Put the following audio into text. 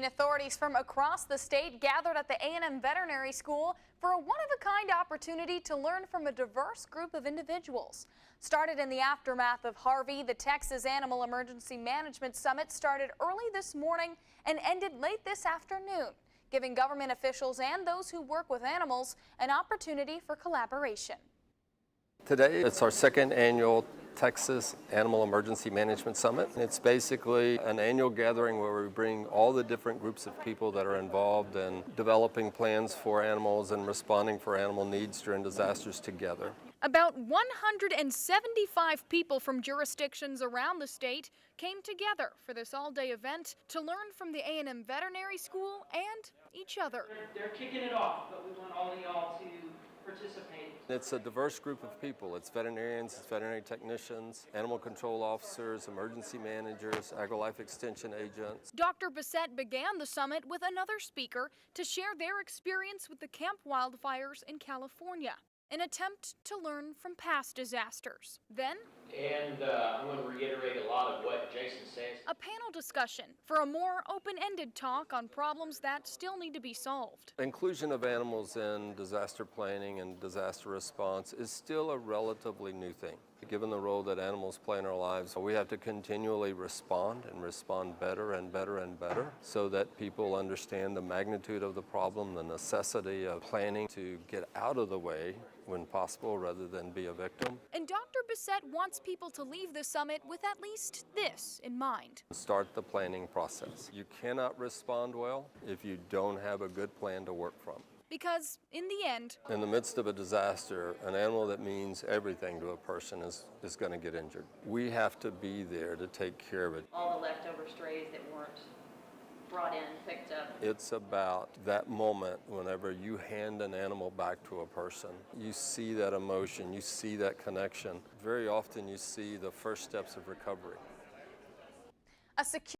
Authorities from across the state gathered at the A&M Veterinary School for a one-of-a-kind opportunity to learn from a diverse group of individuals. Started in the aftermath of Harvey, the Texas Animal Emergency Management Summit started early this morning and ended late this afternoon, giving government officials and those who work with animals an opportunity for collaboration. Today, it's our second annual Texas Animal Emergency Management Summit. It's basically an annual gathering where we bring all the different groups of people that are involved in developing plans for animals and responding for animal needs during disasters together. About 175 people from jurisdictions around the state came together for this all-day event to learn from the A&M Veterinary School and each other. They're kicking it off, but we want all of y'all to participate. It's a diverse group of people. It's veterinarians, it's veterinary technicians, animal control officers, emergency managers, AgriLife extension agents. Dr. Bissett began the summit with another speaker to share their experience with the Camp wildfires in California, an attempt to learn from past disasters. Then, I'm going to reiterate a lot of what Jason says. a panel discussion for a more open-ended talk on problems that still need to be solved. Inclusion of animals in disaster planning and disaster response is still a relatively new thing. Given the role that animals play in our lives, we have to continually respond and respond better and better and better so that people understand the magnitude of the problem, the necessity of planning to get out of the way when possible rather than be a victim. And Dr. Bissett wants people to leave the summit with at least this in mind. Start the planning process. You cannot respond well if you don't have a good plan to work from. Because in the end, in the midst of a disaster, an animal that means everything to a person is going to get injured. We have to be there to take care of it. All the leftover strays that weren't brought in, picked up. It's about that moment whenever you hand an animal back to a person. You see that emotion, you see that connection. Very often you see the first steps of recovery. a secure